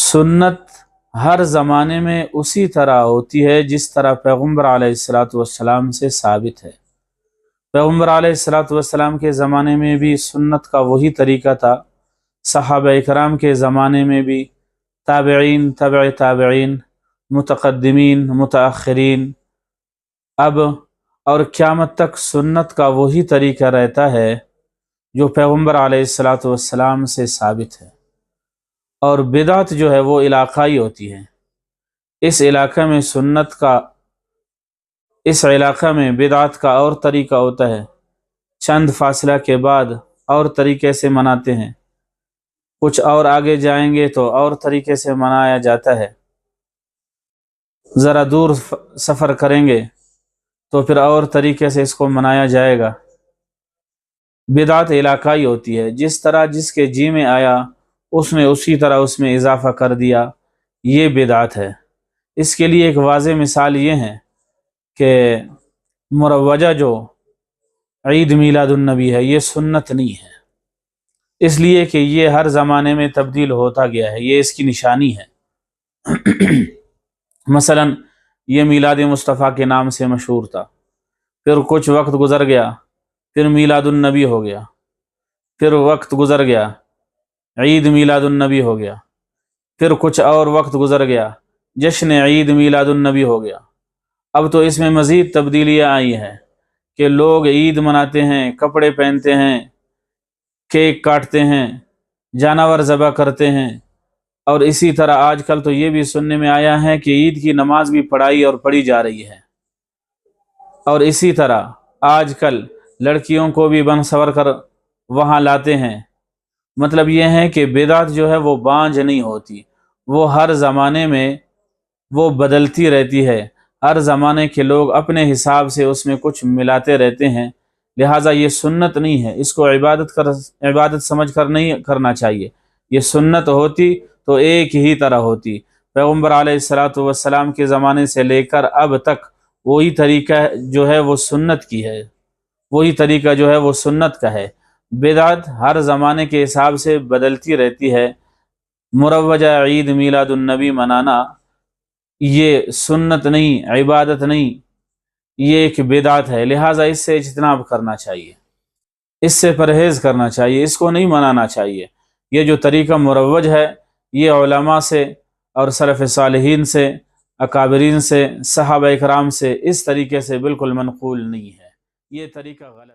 سنت ہر زمانے میں اسی طرح ہوتی ہے جس طرح پیغمبر علیہ الصلوۃ والسلام سے ثابت ہے۔ پیغمبر علیہ الصلوۃ والسلام کے زمانے میں بھی سنت کا وہی طریقہ تھا، صحابہ اکرام کے زمانے میں بھی، تابعین، تبع تابعین، متقدمین، متاخرین، اب اور قیامت تک سنت کا وہی طریقہ رہتا ہے جو پیغمبر علیہ الصلوۃ والسلام سے ثابت ہے۔ اور بدعت جو ہے وہ علاقائی ہوتی ہے، اس علاقے میں سنت کا، اس علاقہ میں بدعت کا اور طریقہ ہوتا ہے، چند فاصلہ کے بعد اور طریقے سے مناتے ہیں، کچھ اور آگے جائیں گے تو اور طریقے سے منایا جاتا ہے، ذرا دور سفر کریں گے تو پھر اور طریقے سے اس کو منایا جائے گا۔ بدعت علاقائی ہوتی ہے، جس طرح جس کے جی میں آیا اس نے اسی طرح اس میں اضافہ کر دیا، یہ بدعت ہے۔ اس کے لیے ایک واضح مثال یہ ہے کہ مروجہ جو عید میلاد النبی ہے یہ سنت نہیں ہے، اس لیے کہ یہ ہر زمانے میں تبدیل ہوتا گیا ہے، یہ اس کی نشانی ہے۔ مثلا یہ میلاد مصطفیٰ کے نام سے مشہور تھا، پھر کچھ وقت گزر گیا، پھر میلاد النبی ہو گیا، پھر وقت گزر گیا، عید میلاد النبی ہو گیا، پھر کچھ اور وقت گزر گیا، جشن عید میلاد النبی ہو گیا۔ اب تو اس میں مزید تبدیلیاں آئی ہیں کہ لوگ عید مناتے ہیں، کپڑے پہنتے ہیں، کیک کاٹتے ہیں، جانور ذبح کرتے ہیں، اور اسی طرح آج کل تو یہ بھی سننے میں آیا ہے کہ عید کی نماز بھی پڑھائی اور پڑھی جا رہی ہے، اور اسی طرح آج کل لڑکیوں کو بھی بن سور کر وہاں لاتے ہیں۔ مطلب یہ ہے کہ بدعت جو ہے وہ بانجھ نہیں ہوتی، وہ ہر زمانے میں وہ بدلتی رہتی ہے، ہر زمانے کے لوگ اپنے حساب سے اس میں کچھ ملاتے رہتے ہیں، لہٰذا یہ سنت نہیں ہے، اس کو عبادت سمجھ کر نہیں کرنا چاہیے۔ یہ سنت ہوتی تو ایک ہی طرح ہوتی، پیغمبر علیہ الصلوۃ والسلام کے زمانے سے لے کر اب تک وہی طریقہ جو ہے وہ سنت کی ہے، وہی طریقہ جو ہے وہ سنت کا ہے۔ بدعت ہر زمانے کے حساب سے بدلتی رہتی ہے۔ مروجہ عید میلاد النبی منانا یہ سنت نہیں، عبادت نہیں، یہ ایک بدعت ہے، لہٰذا اس سے اجتناب کرنا چاہیے، اس سے پرہیز کرنا چاہیے، اس کو نہیں منانا چاہیے۔ یہ جو طریقہ مروج ہے یہ علماء سے اور سلف صالحین سے، اکابرین سے، صحابہ اکرام سے اس طریقے سے بالکل منقول نہیں ہے، یہ طریقہ غلط ہے۔